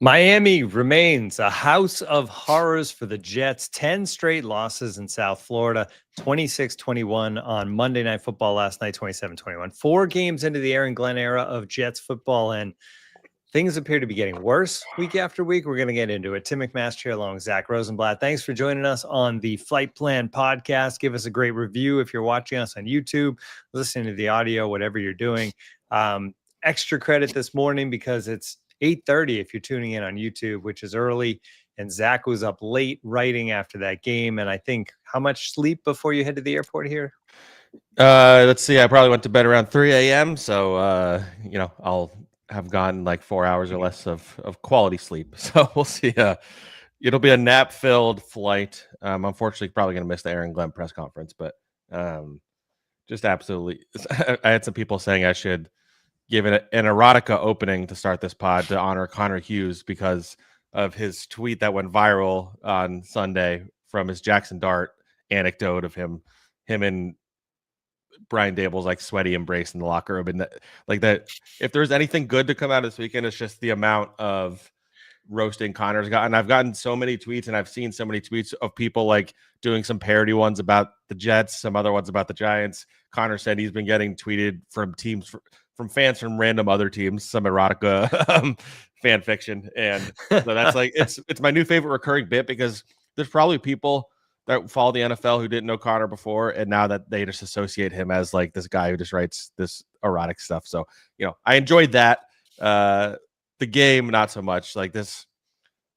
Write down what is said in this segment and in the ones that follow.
Miami remains a house of horrors for the Jets. 10 straight losses in South Florida, 26-21 on Monday Night Football last night, 27-21. 4 games into the Aaron Glenn era of Jets football, and things appear to be getting worse week after week. We're going to get into it. Tim McMaster here along with Zach Rosenblatt. Thanks for joining us on the Flight Plan podcast. Give us a great review if you're watching us on YouTube, listening to the audio, whatever you're doing. Extra credit this morning because it's 8:30 if you're tuning in on YouTube, which is early. And Zach was up late writing after that game. And I think how much sleep before you head to the airport here? Let's see. I probably went to bed around 3 a.m. So, I'll have gotten like 4 hours or less of quality sleep. So we'll see. It'll be a nap-filled flight. Unfortunately, probably going to miss the Aaron Glenn press conference, but just absolutely. I had some people saying I should give it an erotica opening to start this pod to honor Connor Hughes because of his tweet that went viral on Sunday from his Jackson Dart anecdote of him and Brian Dable's like sweaty embrace in the locker room. And that if there's anything good to come out of this weekend, it's just the amount of roasting Connor's gotten. I've gotten so many tweets and I've seen so many tweets of people like doing some parody ones about the Jets, some other ones about the Giants. Connor said he's been getting tweeted from teams from fans from random other teams, some erotica fan fiction. And so that's like, it's my new favorite recurring bit because there's probably people that follow the NFL who didn't know Connor before. And now that they just associate him as like this guy who just writes this erotic stuff. So, I enjoyed that. The game, not so much. Like this,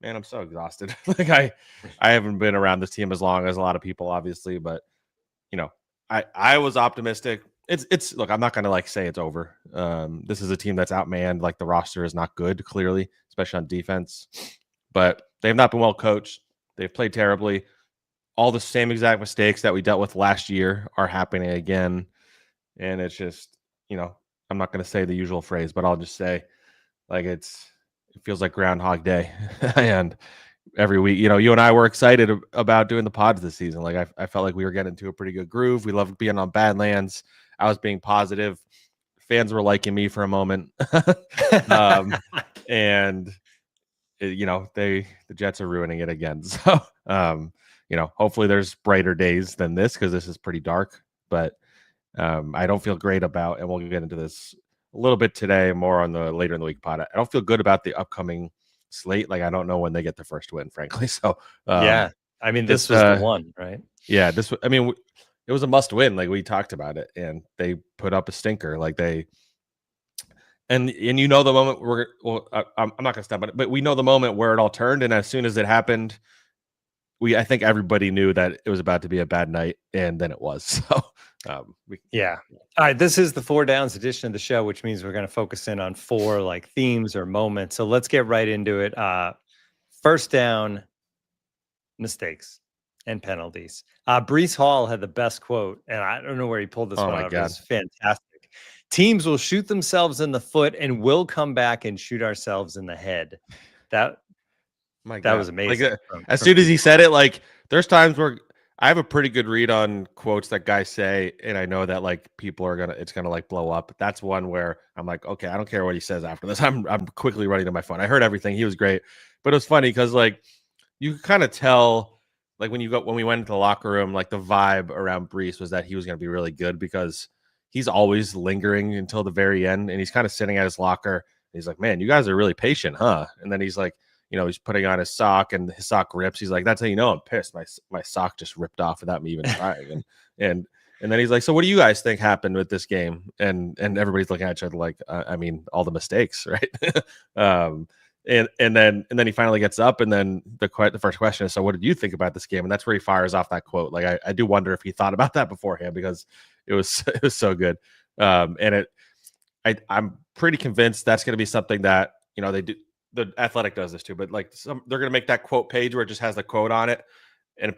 man, I'm so exhausted. Like I haven't been around this team as long as a lot of people, obviously, but I was optimistic. It's look, I'm not going to like say it's over. This is a team that's outmanned. Like the roster is not good, clearly, especially on defense, but they've not been well coached. They've played terribly. All the same exact mistakes that we dealt with last year are happening again. And it's just, I'm not going to say the usual phrase, but I'll just say like, it feels like Groundhog Day. And every week, you and I were excited about doing the pods this season. Like I felt like we were getting into a pretty good groove. We loved being on Badlands. I was being positive. Fans were liking me for a moment. And the Jets are ruining it again. So, hopefully there's brighter days than this because this is pretty dark. But I don't feel great about, and we'll get into this a little bit today, more on the later in the week pod. I don't feel good about the upcoming slate. Like I don't know when they get the first win, frankly. So yeah, I mean this was the one, right? Yeah, it was a must win. Like we talked about it, and they put up a stinker. Like they. And the moment I'm not gonna stop on it, but we know the moment where it all turned, and as soon as it happened, I think everybody knew that it was about to be a bad night, and then it was. So, yeah. All right, this is the 4 Downs edition of the show, which means we're going to focus in on 4 like themes or moments. So let's get right into it. First down, mistakes and penalties. Breece Hall had the best quote, and I don't know where he pulled this one out. It was fantastic. Teams will shoot themselves in the foot, and we'll come back and shoot ourselves in the head. That was amazing. Like, as soon as he said it, like there's times where I have a pretty good read on quotes that guys say, and I know that like people it's gonna like blow up. That's one where I'm like, okay, I don't care what he says after this. I'm quickly running to my phone. I heard everything. He was great, but it was funny because like you could kind of tell like when we went into the locker room, like the vibe around Breece was that he was gonna be really good because he's always lingering until the very end, and he's kind of sitting at his locker. He's like, man, you guys are really patient, huh? And then he's like, he's putting on his sock and his sock rips. He's like, that's how you know I'm pissed. My sock just ripped off without me even trying. And then he's like, so what do you guys think happened with this game? And everybody's looking at each other like, I mean, all the mistakes, right? And then he finally gets up, and then the first question is, so what did you think about this game? And that's where he fires off that quote. Like I do wonder if he thought about that beforehand because it was so good. And I'm pretty convinced that's going to be something that they do. The Athletic does this too, but like they're going to make that quote page where it just has the quote on it, and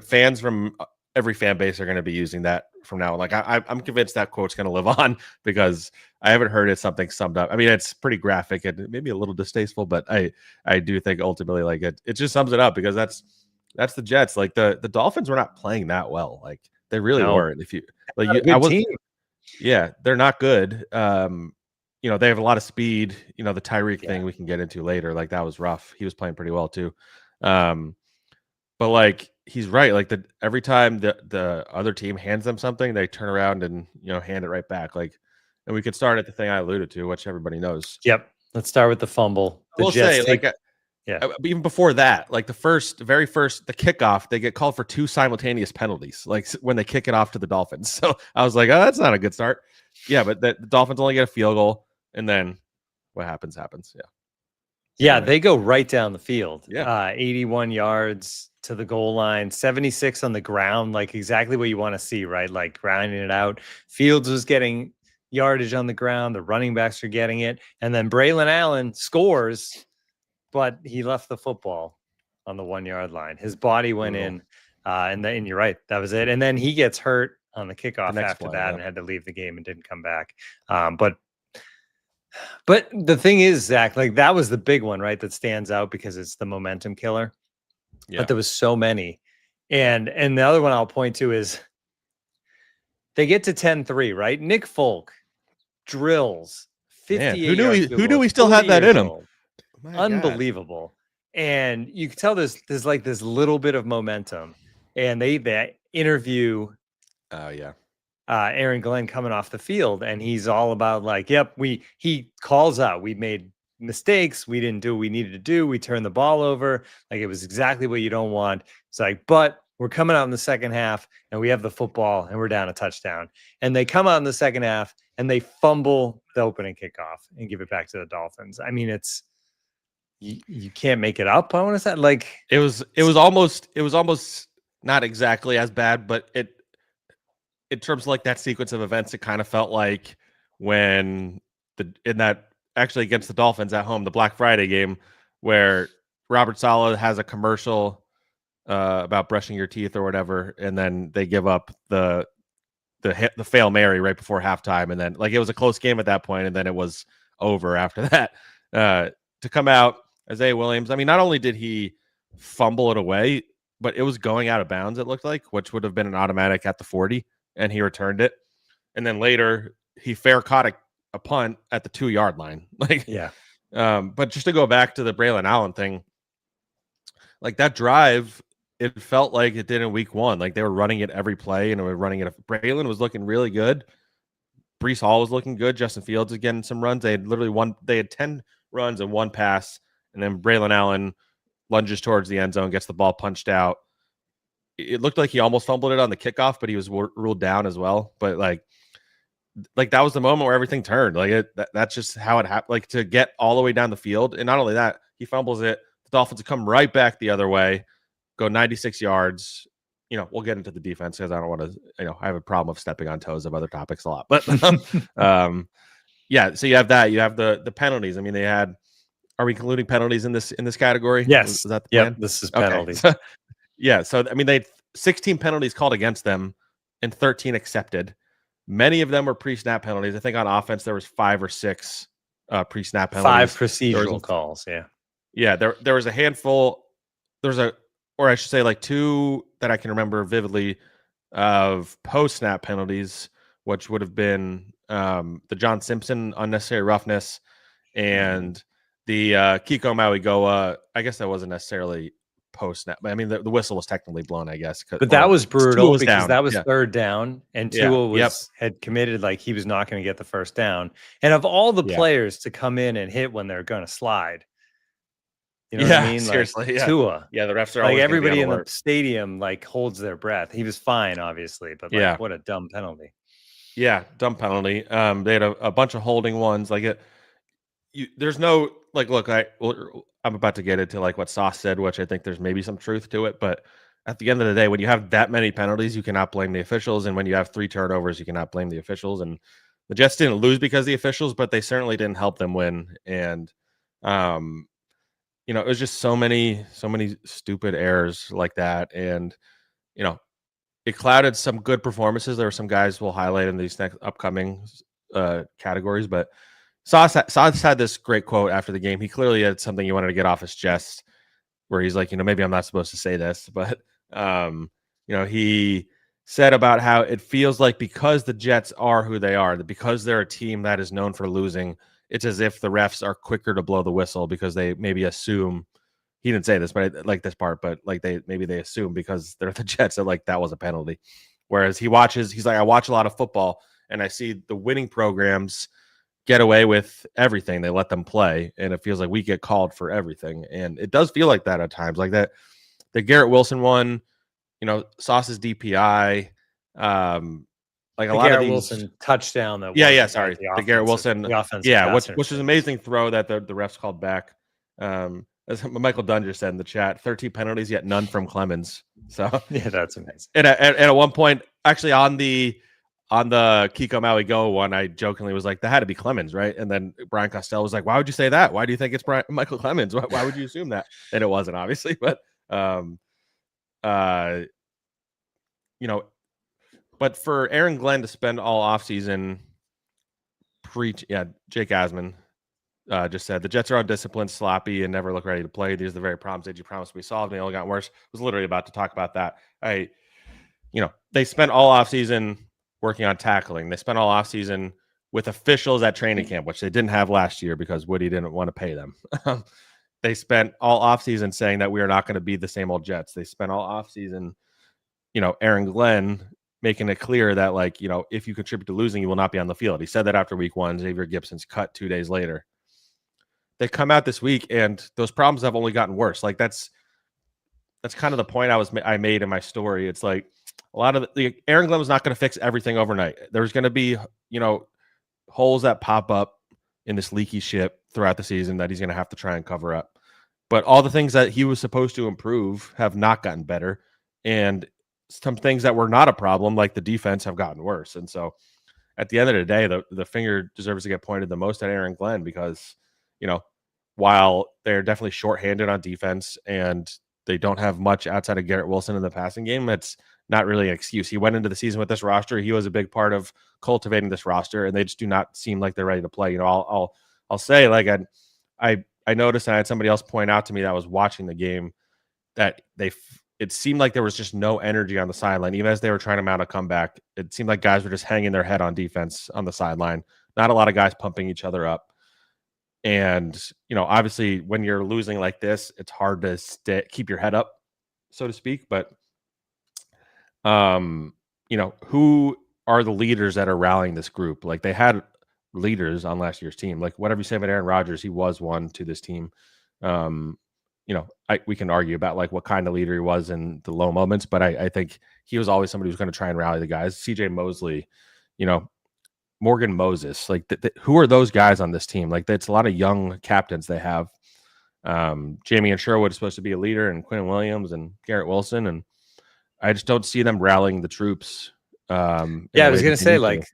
fans from every fan base are going to be using that from now on. Like I'm convinced that quote's going to live on because I haven't heard it something summed up. I mean, it's pretty graphic and maybe a little distasteful, but I do think ultimately like it just sums it up because that's the Jets. Like the Dolphins were not playing that well. Like they really weren't. If you like, team. Yeah, they're not good. they have a lot of speed. The Tyreek Yeah. thing we can get into later. Like, that was rough. He was playing pretty well too. But like, he's right. Like, every time the other team hands them something, they turn around and hand it right back. Like, and we could start at the thing I alluded to, which everybody knows. Yep. Let's start with the fumble. I will Jets say, like, even before that, like the very first, the kickoff, they get called for 2 simultaneous penalties, like when they kick it off to the Dolphins. So I was like, oh, that's not a good start. Yeah, but the Dolphins only get a field goal, and then what happens. Yeah. Yeah, they go right down the field. Yeah. 81 yards to the goal line, 76 on the ground, like exactly what you want to see, right? Like grinding it out. Fields was getting yardage on the ground. The running backs are getting it. And then Braylon Allen scores, but he left the football on the 1 yard line. His body went in, and you're right, that was it. And then he gets hurt on the kickoff after that and had to leave the game and didn't come back. But the thing is, Zach, like that was the big one, right? That stands out because it's the momentum killer. Yeah. But there was so many. And the other one I'll point to is they get to 10-3, right? Nick Folk drills 58. Who knew we still had that in him? Unbelievable. God. And you can tell there's like this little bit of momentum. And they interview Aaron Glenn coming off the field, and he's all about like, yep, he calls out, we made mistakes, we didn't do what we needed to do, we turned the ball over, like it was exactly what you don't want. It's like, but we're coming out in the second half and we have the football and we're down a touchdown. And they come out in the second half and they fumble the opening kickoff and give it back to the Dolphins. I mean, it's you can't make it up. I want to say, like, it was almost not exactly as bad, but in terms of like that sequence of events, it kind of felt like when actually against the Dolphins at home, the Black Friday game, where Robert Saleh has a commercial about brushing your teeth or whatever, and then they give up the Fail Mary right before halftime, and then like it was a close game at that point, and then it was over after that. To come out, Isaiah Williams, I mean, not only did he fumble it away, but it was going out of bounds, it looked like, which would have been an automatic at the 40, and he returned it. And then later, he fair caught a punt at the 2 yard line. Like, yeah. But just to go back to the Braylon Allen thing, like that drive, it felt like it did in week 1. Like they were running it every play, and they were running it. Braylon was looking really good. Breece Hall was looking good. Justin Fields was getting some runs. They had 10 runs and 1 pass, and then Braylon Allen lunges towards the end zone, gets the ball punched out. It looked like he almost fumbled it on the kickoff, but he was ruled down as well. But like that was the moment where everything turned. Like that's just how it happened. Like to get all the way down the field, and not only that, he fumbles it. The Dolphins come right back the other way, go 96 yards. We'll get into the defense because I don't want to. I have a problem of stepping on toes of other topics a lot. But yeah. So you have that. You have the penalties. I mean, they had. Are we including penalties in this category? Yes. Is that the plan? Yep, this is penalties. Okay. Yeah. So I mean, they had 16 penalties called against them and 13 accepted. Many of them were pre-snap penalties. I think on offense there was 5 or 6 pre-snap penalties. 5 procedural calls. Yeah. Yeah. There was a handful. Or I should say like 2 that I can remember vividly of post-snap penalties, which would have been the John Simpson unnecessary roughness and the Kiko Maui-Goa. I guess that wasn't necessarily post-snap. I mean, the whistle was technically blown, I guess. But that was brutal because that was 3rd down, and Tua had committed like he was not going to get the first down. And of all the players to come in and hit when they're going to slide, you know what I mean? Seriously, like, Tua. Yeah, the refs are like everybody in the stadium like holds their breath. He was fine, obviously, but like, what a dumb penalty. Yeah, dumb penalty. They had a bunch of holding ones. Like there's no like. Look, I'm about to get into like what Sauce said, which I think there's maybe some truth to it. But at the end of the day, when you have that many penalties, you cannot blame the officials. And when you have 3 turnovers, you cannot blame the officials. And the Jets didn't lose because of the officials, but they certainly didn't help them win. And it was just so many stupid errors like that. And it clouded some good performances. There were some guys we'll highlight in these next upcoming categories, but Sauce had this great quote after the game. He clearly had something he wanted to get off his chest where he's like, maybe I'm not supposed to say this, but he said about how it feels like because the Jets are who they are, that because they're a team that is known for losing, it's as if the refs are quicker to blow the whistle because they maybe assume. He didn't say this, but I like this part. But like they assume because they're the Jets that like that was a penalty. Whereas he's like, I watch a lot of football and I see the winning programs get away with everything. They let them play, and it feels like we get called for everything. And it does feel like that at times, like that. The Garrett Wilson one, Sauce's DPI, like a lot Garrett of these. Wilson touchdown that Yeah, was, sorry, right? The Garrett Wilson, the offensive yeah, pass which was an amazing throw that the refs called back. As Michael Dunger said in the chat, 13 penalties, yet none from Clemens. So yeah, that's amazing. And at one point, actually on the Kiko Maui Go one, I jokingly was like, that had to be Clemens, right? And then Brian Costello was like, why would you say that? Why do you think it's Michael Clemens? Why would you assume that? And it wasn't, obviously, but but for Aaron Glenn to spend all offseason Jake Asman just said the Jets are undisciplined, sloppy, and never look ready to play. These are the very problems that you promised to be solved, and they only got worse. I was literally about to talk about that. They spent all offseason working on tackling. They spent all offseason with officials at training camp, which they didn't have last year because Woody didn't want to pay them. They spent all offseason saying that we are not going to be the same old Jets. They spent all offseason, Aaron Glenn making it clear that, like, if you contribute to losing, you will not be on the field. He said that after week 1. Xavier Gibson's cut 2 days later. They come out this week, and those problems have only gotten worse. Like, that's kind of the point I made in my story. It's like a lot of Aaron Glenn was not going to fix everything overnight. There's going to be, holes that pop up in this leaky ship throughout the season that he's going to have to try and cover up. But all the things that he was supposed to improve have not gotten better. And some things that were not a problem, like the defense, have gotten worse. And so at the end of the day, the finger deserves to get pointed the most at Aaron Glenn because, while they're definitely shorthanded on defense and they don't have much outside of Garrett Wilson in the passing game, it's not really an excuse. He went into the season with this roster. He was a big part of cultivating this roster, and they just do not seem like they're ready to play. I'll say, like, I noticed, and I had somebody else point out to me that was watching the game that it seemed like there was just no energy on the sideline. Even as they were trying to mount a comeback, it seemed like guys were just hanging their head on defense on the sideline. Not a lot of guys pumping each other up. And, obviously when you're losing like this, it's hard to keep your head up, so to speak. But, who are the leaders that are rallying this group? Like, they had leaders on last year's team. Like, whatever you say about Aaron Rodgers, he was one to this team. We can argue about like what kind of leader he was in the low moments, but I think he was always somebody who's going to try and rally the guys. CJ Mosley, Morgan Moses, like who are those guys on this team? Like, it's a lot of young captains they have. Jamie and Sherwood is supposed to be a leader, and Quinn Williams and Garrett Wilson, and I just don't see them rallying the troops. I was going to say, like,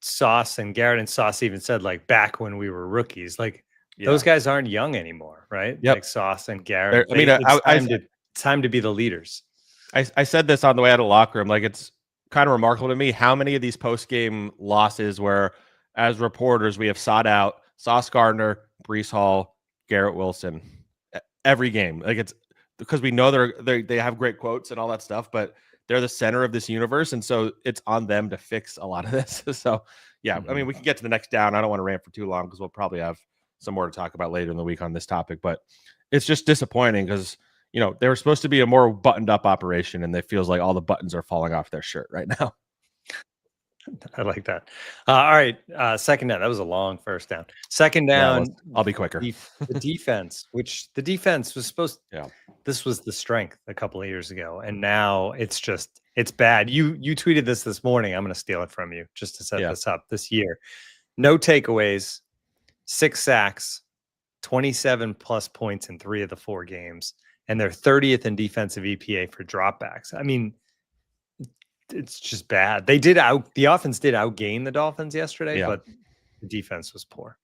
Sauce and Garrett and Sauce even said, like, back when we were rookies, like, those guys aren't young anymore, right? Yep. Like Sauce and Garrett. It's time to be the leaders. I said this on the way out of the locker room. Like, it's kind of remarkable to me how many of these post-game losses where, as reporters, we have sought out Sauce Gardner, Breece Hall, Garrett Wilson every game. Like, it's because we know they have great quotes and all that stuff, but they're the center of this universe, and so it's on them to fix a lot of this. So, yeah, I mean, we can get to the next down. I don't want to rant for too long because we'll probably have some more to talk about later in the week on this topic, but it's just disappointing because, they were supposed to be a more buttoned up operation, and it feels like all the buttons are falling off their shirt right now. I like that. All right. Second down. That was a long first down. Second down. Yeah, I'll be quicker. The defense, which the defense was supposed to, this was the strength a couple of years ago. And now it's bad. You tweeted this morning. I'm going to steal it from you just to set this up this year. No takeaways, 6 sacks, 27 plus points in 3 of the 4 games. And they're 30th in defensive EPA for dropbacks. I mean, it's just bad. The offense did outgain the Dolphins yesterday, but the defense was poor.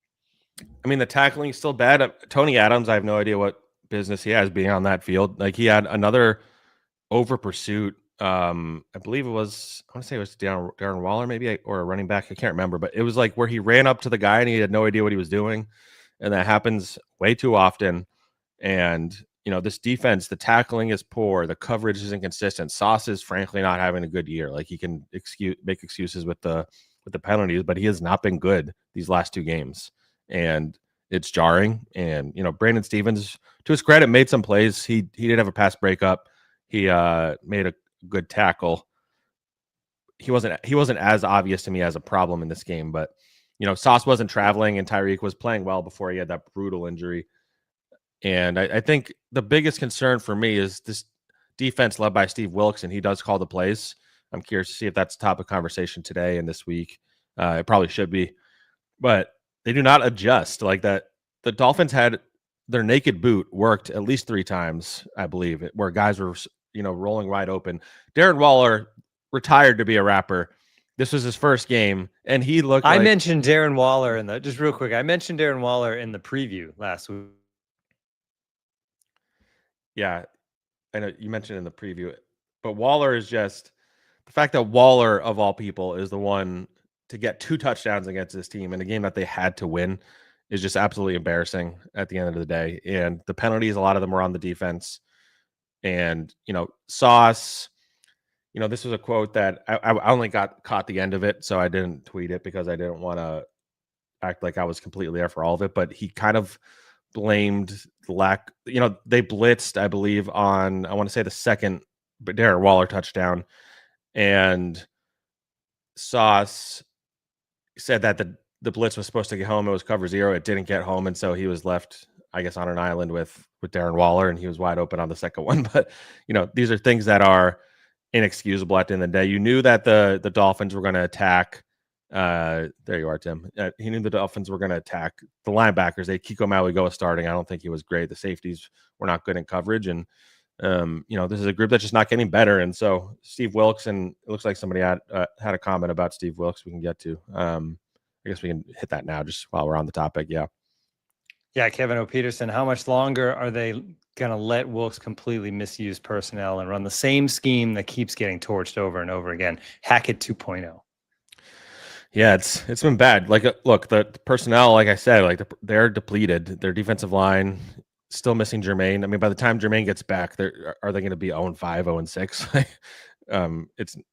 I mean, the tackling is still bad. Tony Adams, I have no idea what business he has being on that field. Like, he had another over pursuit. I believe I want to say it was Darren Waller, maybe, or a running back. I can't remember, but it was like where he ran up to the guy and he had no idea what he was doing. And that happens way too often. And, this defense, the tackling is poor, the coverage is inconsistent. Sauce is frankly not having a good year. Like, he can make excuses with the penalties, but he has not been good these last 2 games, and it's jarring. And Brandon Stevens, to his credit, made some plays. He did have a pass breakup. He made a good tackle. He wasn't as obvious to me as a problem in this game, but Sauce wasn't traveling, and Tyreek was playing well before he had that brutal injury. And I think the biggest concern for me is this defense led by Steve Wilkes, and he does call the plays. I'm curious to see if that's top of conversation today and this week. It probably should be, but they do not adjust like that. The Dolphins had their naked boot worked at least 3 times, I believe, where guys were rolling wide open. Darren Waller retired to be a rapper. This was his first game, and he looked. I mentioned Darren Waller just real quick. I mentioned Darren Waller in the preview last week. Yeah, I know you mentioned in the preview, but Waller is just the fact that Waller, of all people, is the one to get 2 touchdowns against this team in a game that they had to win is just absolutely embarrassing at the end of the day. And the penalties, a lot of them were on the defense. And, Sauce, this was a quote that I only caught the end of it, so I didn't tweet it because I didn't want to act like I was completely there for all of it. But he kind of blamed the lack, they blitzed, I believe, on, I want to say the second Darren Waller touchdown. And Sauce said that the blitz was supposed to get home. It was cover 0. It didn't get home. And so he was left, I guess, on an island with Darren Waller, and he was wide open on the second one. But, these are things that are inexcusable at the end of the day. You knew that the Dolphins were going to attack. There you are, Tim. He knew the Dolphins were going to attack the linebackers. Kiko Maui was starting. I don't think he was great. The safeties were not good in coverage. And, this is a group that's just not getting better. And so Steve Wilkes, and it looks like somebody had a comment about Steve Wilkes we can get to. I guess we can hit that now just while we're on the topic. Yeah. Yeah, Kevin O. Peterson, how much longer are they going to let Wilkes completely misuse personnel and run the same scheme that keeps getting torched over and over again? Hackett 2.0. Yeah, it's been bad. Like, look, the personnel, like I said, they're depleted. Their defensive line still missing Jermaine. I mean, by the time Jermaine gets back, are they going to be 0-5, 0-6?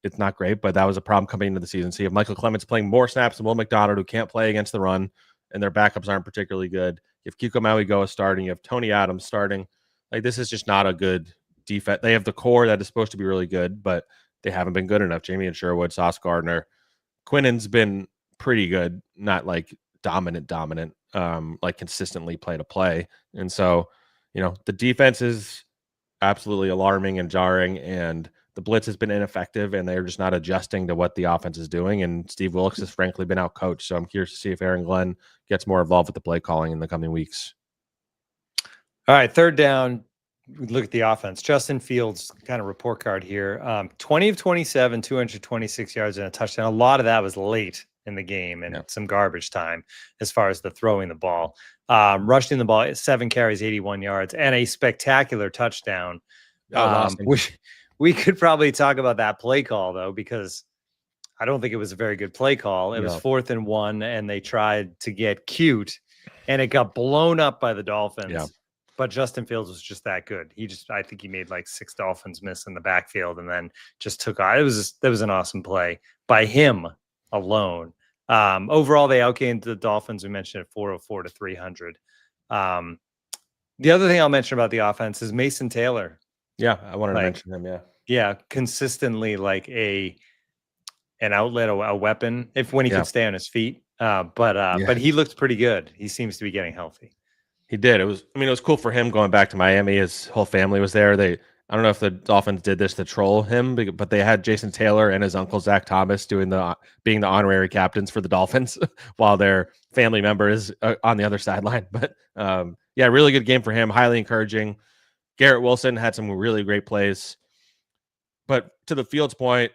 It's not great, but that was a problem coming into the season. So you have Michael Clements playing more snaps than Will McDonald, who can't play against the run, and their backups aren't particularly good. You have Kiko Maui starting. You have Tony Adams starting. Like, this is just not a good defense. They have the core that is supposed to be really good, but they haven't been good enough. Jamie and Sherwood, Sauce Gardner. Quinnen's been pretty good, not like dominant, like consistently play to play. And so, the defense is absolutely alarming and jarring, and the blitz has been ineffective, and they're just not adjusting to what the offense is doing. And Steve Wilkes has frankly been outcoached. So I'm curious to see if Aaron Glenn gets more involved with the play calling in the coming weeks. All right, 3rd down. Look at the offense. Justin Fields, kind of report card here. 20 of 27, 226 yards and a touchdown. A lot of that was late in the game and some garbage time as far as the throwing the ball. Rushing the ball, 7 carries, 81 yards, and a spectacular touchdown. We could probably talk about that play call, though, because I don't think it was a very good play call. It was 4th and 1, and they tried to get cute, and it got blown up by the Dolphins. Yeah. But Justin Fields was just that good. I think he made like 6 Dolphins miss in the backfield and then just took off. That was an awesome play by him alone. Overall, they outgained the Dolphins. We mentioned it 404 to 300. The other thing I'll mention about the offense is Mason Taylor. Yeah, I wanted to mention him. Yeah. Yeah, consistently like an outlet, a weapon, when he could stay on his feet. But he looked pretty good. He seems to be getting healthy. He did. It was cool for him going back to Miami. His whole family was there. I don't know if the Dolphins did this to troll him, but they had Jason Taylor and his uncle Zach Thomas being the honorary captains for the Dolphins while their family member is on the other sideline. But really good game for him. Highly encouraging. Garrett Wilson had some really great plays. But to the Fields point,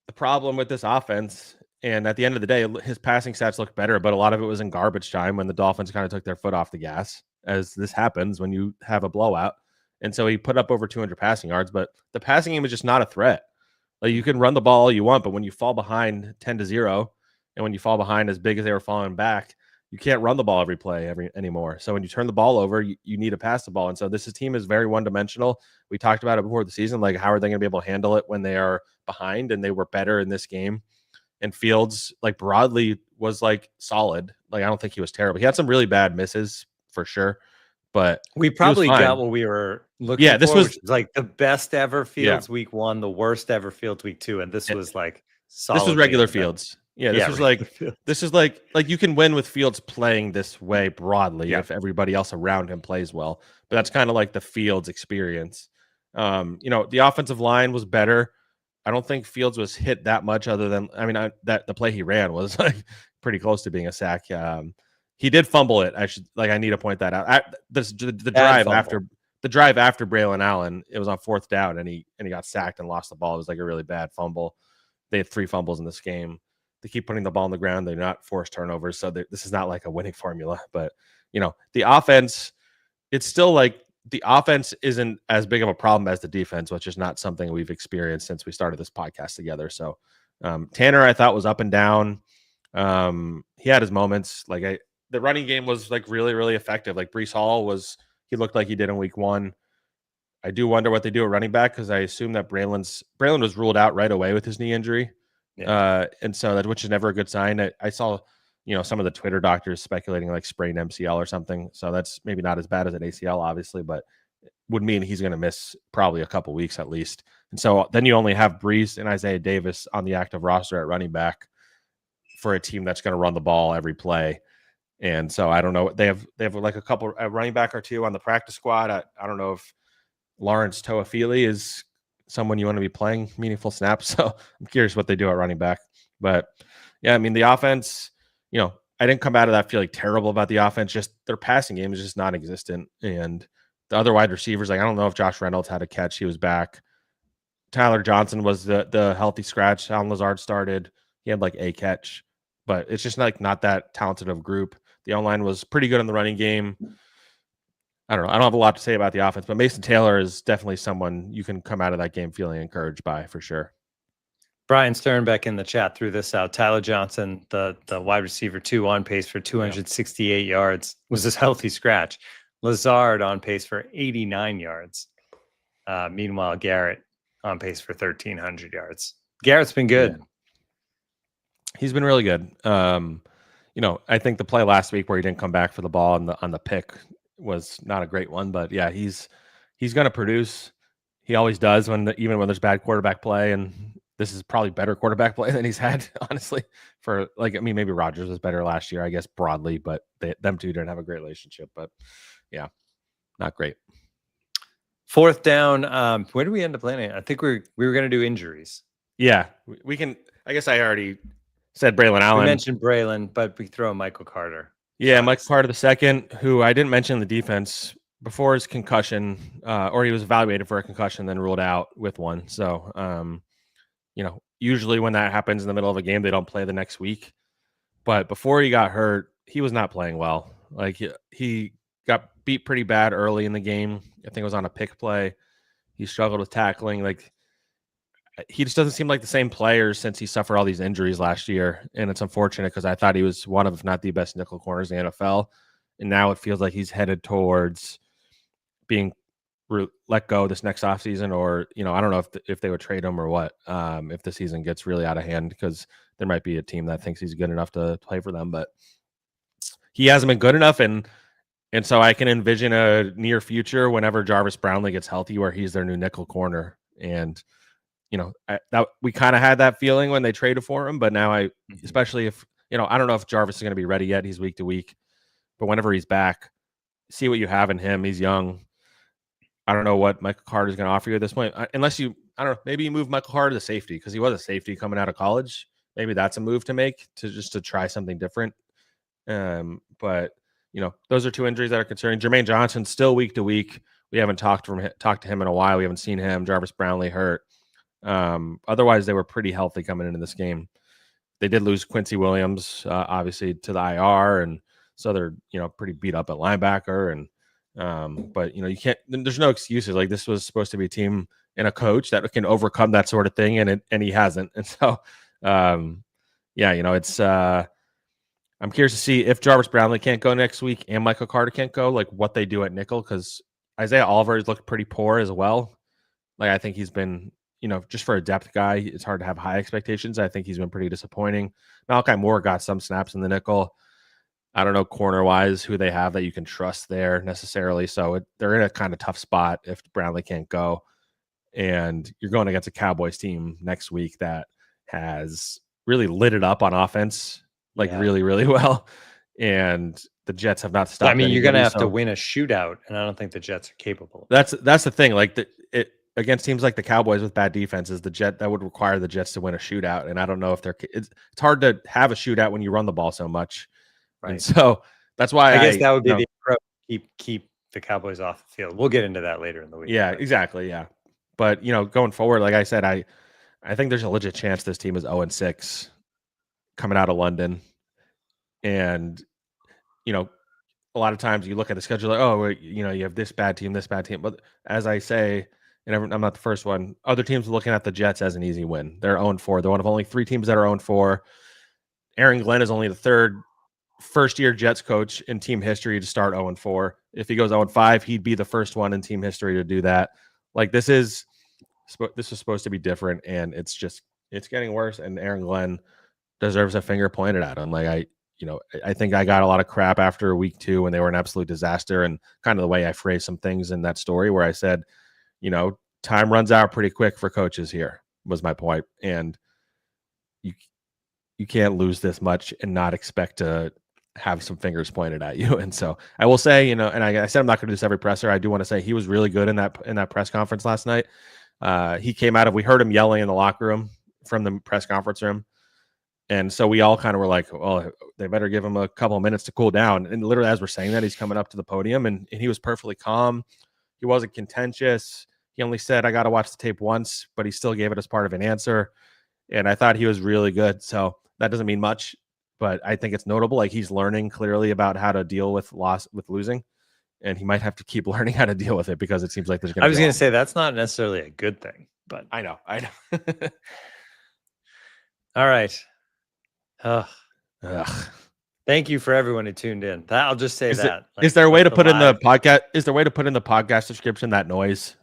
the problem with this offense, and at the end of the day, his passing stats looked better, but a lot of it was in garbage time when the Dolphins kind of took their foot off the gas, as this happens when you have a blowout. And so he put up over 200 passing yards, but the passing game is just not a threat. Like, you can run the ball all you want, but when you fall behind 10-0, and when you fall behind as big as they were falling back, you can't run the ball every play anymore. So when you turn the ball over, you need to pass the ball. And so this team is very one-dimensional. We talked about it before the season, like how are they going to be able to handle it when they are behind? And they were better in this game. And Fields, like broadly, was like solid. Like I don't think he was terrible. He had some really bad misses for sure, but we probably got what we were looking for. This was which is like the best ever Fields week 1, the worst ever Fields week 2, and this was like solid. This was regular Fields. Yeah, this was like Fields. This is like you can win with Fields playing this way broadly if everybody else around him plays well. But that's kind of like the Fields experience. The offensive line was better. I don't think Fields was hit that much, other than that the play he ran was like pretty close to being a sack. He did fumble it. I need to point that out. The drive after Braylon Allen, it was on 4th down, and he got sacked and lost the ball. It was like a really bad fumble. They had 3 fumbles in this game. They keep putting the ball on the ground. They're not forced turnovers, so this is not like a winning formula. But the offense, it's still like the offense isn't as big of a problem as the defense, which is not something we've experienced since we started this podcast together. So Tanner, I thought, was up and down. He had his moments. The running game was like really, really effective. Like Breece Hall he looked like he did in week 1. I do wonder what they do at running back, because I assume that Braylon was ruled out right away with his knee injury. Yeah. And so which is never a good sign. I saw, some of the Twitter doctors speculating like sprained MCL or something. So that's maybe not as bad as an ACL, obviously, but would mean he's going to miss probably a couple weeks at least. And so then you only have Breece and Isaiah Davis on the active roster at running back for a team that's going to run the ball every play. And so I don't know. They have like a running back or 2 on the practice squad. I don't know if Lawrence Toafili is someone you want to be playing meaningful snaps. So I'm curious what they do at running back. But yeah, the offense, I didn't come out of that feeling terrible about the offense. Just their passing game is just non-existent. And the other wide receivers, I don't know if Josh Reynolds had a catch. He was back. Tyler Johnson was the healthy scratch. Alan Lazard started. He had like a catch. But it's just not that talented of a group. The O-line was pretty good in the running game. I don't know. I don't have a lot to say about the offense, but Mason Taylor is definitely someone you can come out of that game feeling encouraged by, for sure. Brian Sternbeck in the chat threw this out. Tyler Johnson, the wide receiver 2, on pace for 268 yards, was his healthy scratch. Lazard on pace for 89 yards. Meanwhile, Garrett on pace for 1,300 yards. Garrett's been good. Yeah. He's been really good. I think the play last week where he didn't come back for the ball on the pick was not a great one, but yeah, he's going to produce. He always does even when there's bad quarterback play, and this is probably better quarterback play than he's had, honestly. Maybe Rodgers was better last year, I guess, broadly, but them two didn't have a great relationship. But yeah, not great. 4th down. Where did we end up landing? I think we were going to do injuries. Yeah, we can. I guess I already said Braylon Allen. We mentioned Braylon, but we throw Michael Carter. Yeah, Michael Carter II, who I didn't mention the defense before his concussion, or he was evaluated for a concussion, then ruled out with one. So, usually when that happens in the middle of a game, they don't play the next week. But before he got hurt, he was not playing well. Like he got beat pretty bad early in the game. I think it was on a pick play. He struggled with tackling. Like he just doesn't seem like the same player since he suffered all these injuries last year. And it's unfortunate because I thought he was one of, if not the best nickel corners in the NFL. And now it feels like he's headed towards being let go this next offseason, or, I don't know if they would trade him or what, if the season gets really out of hand, because there might be a team that thinks he's good enough to play for them, but he hasn't been good enough. And so I can envision a near future whenever Jarvis Brownlee gets healthy where he's their new nickel corner. And, that we kind of had that feeling when they traded for him, but now especially if, I don't know if Jarvis is going to be ready yet. He's week to week, but whenever he's back, see what you have in him. He's young. I don't know what Michael Carter is going to offer you at this point, unless I don't know, maybe you move Michael Carter to safety because he was a safety coming out of college. Maybe that's a move to make to try something different. But those are two injuries that are concerning. Jermaine Johnson still week to week. We haven't talked to him in a while. We haven't seen him. Jarvis Brownlee hurt. Otherwise, they were pretty healthy coming into this game. They did lose Quincy Williams, obviously, to the IR, and so they're pretty beat up at linebacker. And but you can't. There's no excuses. Like this was supposed to be a team and a coach that can overcome that sort of thing, and he hasn't. And so, it's I'm curious to see if Jarvis Brownlee can't go next week and Michael Carter can't go, like what they do at nickel, because Isaiah Oliver has looked pretty poor as well. Like I think he's been, just for a depth guy, it's hard to have high expectations. I think he's been pretty disappointing. Malachi Moore got some snaps in the nickel. I don't know corner-wise who they have that you can trust there necessarily. So they're in a kind of tough spot if Brownlee can't go. And you're going against a Cowboys team next week that has really lit it up on offense, really, really well. And the Jets have not stopped. I mean, you're going to have to win a shootout, and I don't think the Jets are capable. That's the thing. Like against teams like the Cowboys with bad defenses, that would require the Jets to win a shootout. And I don't know if it's hard to have a shootout when you run the ball so much. Right. And so that's why I guess that would be the approach. Keep the Cowboys off the field. We'll get into that later in the week. Yeah, exactly. Yeah. But, going forward, like I said, I think there's a legit chance this team is 0-6 coming out of London. And, a lot of times you look at the schedule like, oh, you have this bad team. But as I say, and I'm not the first one, other teams are looking at the Jets as an easy win. They're 0-4. They're one of only 3 teams that are 0-4. Aaron Glenn is only the third first-year Jets coach in team history to start 0-4. If he goes 0-5, he'd be the first one in team history to do that. Like this is supposed to be different, and it's getting worse. And Aaron Glenn deserves a finger pointed at him. Like I think I got a lot of crap after week 2 when they were an absolute disaster, and kind of the way I phrased some things in that story where I said, time runs out pretty quick for coaches here was my point. And you can't lose this much and not expect to have some fingers pointed at you. And so I will say, and I said I'm not going to do this every presser. I do want to say he was really good in that press conference last night. He came out we heard him yelling in the locker room from the press conference room. And so we all kind of were like, well, they better give him a couple of minutes to cool down. And literally as we're saying that, he's coming up to the podium and he was perfectly calm. He wasn't contentious. He only said, I got to watch the tape once, but he still gave it as part of an answer. And I thought he was really good. So that doesn't mean much, but I think it's notable. Like he's learning clearly about how to deal with losing, and he might have to keep learning how to deal with it because it seems like there's going to. I was going to say that's not necessarily a good thing, but I know. All right. Thank you for everyone who tuned in. I'll just say that. Is there a way to put in the podcast? Is there a way to put in the podcast description that noise?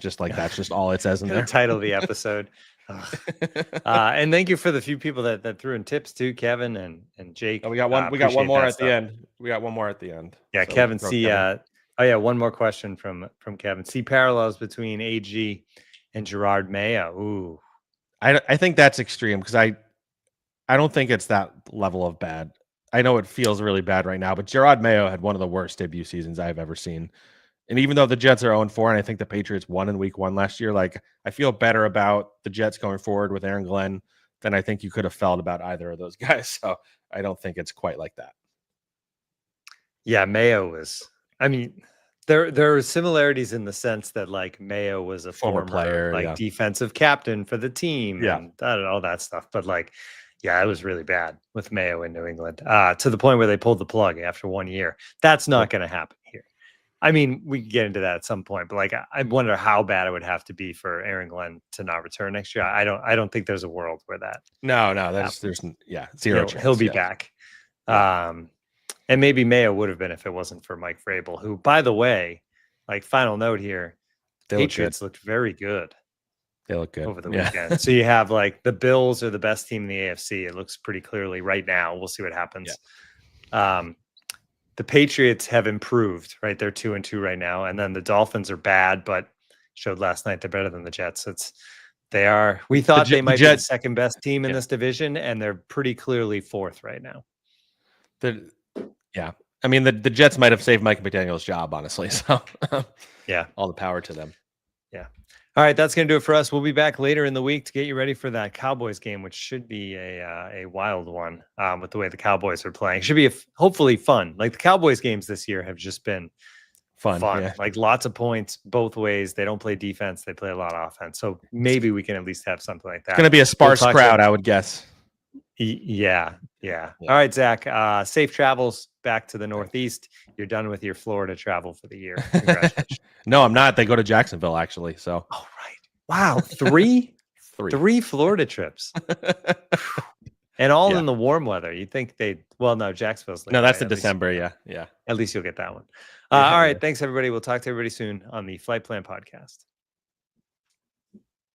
Just like that's just all it says in there. Title of the episode. And thank you for the few people that threw in tips too, Kevin and Jake. We got one. We got one more at the end. We got one more at the end. Yeah, so Kevin. One more question from Kevin. See parallels between AG and Gerard Mayo. Ooh, I think that's extreme because I don't think it's that level of bad. I know it feels really bad right now, but Gerard Mayo had one of the worst debut seasons I've ever seen. And even though the Jets are 0-4, and I think the Patriots won in week 1 last year, like I feel better about the Jets going forward with Aaron Glenn than I think you could have felt about either of those guys. So I don't think it's quite like that. Yeah, Mayo was. I mean, there are similarities in the sense that like Mayo was a former player, defensive captain for the team, and all that stuff. But like, yeah, it was really bad with Mayo in New England to the point where they pulled the plug after 1 year. That's not going to happen here. I mean, we can get into that at some point, but like, I wonder how bad it would have to be for Aaron Glenn to not return next year. I don't think there's a world where that. No, there's zero chance. He'll be back. And maybe Mayo would have been if it wasn't for Mike Vrabel, who, by the way, like final note here, Patriots looked very good. They look good over the weekend. So you have like the Bills are the best team in the AFC. It looks pretty clearly right now. We'll see what happens. Yeah. The Patriots have improved, right? They're 2-2 right now. And then the Dolphins are bad, but showed last night they're better than the Jets. We thought they might be the second best team in this division, and they're pretty clearly 4th right now. I mean, the Jets might have saved Mike McDaniel's job, honestly. So yeah, all the power to them. Yeah. All right, that's going to do it for us. We'll be back later in the week to get you ready for that Cowboys game, which should be a wild one with the way the Cowboys are playing. It should be hopefully fun. Like the Cowboys games this year have just been fun. Yeah. Like lots of points both ways. They don't play defense. They play a lot of offense. So maybe we can at least have something like that. It's going to be a sparse crowd, I would guess. Yeah. All right, Zach, safe travels back to the Northeast. You're done with your Florida travel for the year. Congratulations. No, I'm not. They go to Jacksonville, actually. So. Oh, right. Wow. Three Florida trips. And all Yeah. in the warm weather. You think well, no, Jacksonville's late, No, that's right? the At least December. you'll get Yeah. that. At least you'll get that one. Yeah. All Yeah. right. Thanks, everybody. We'll talk to everybody soon on the Flight Plan Podcast.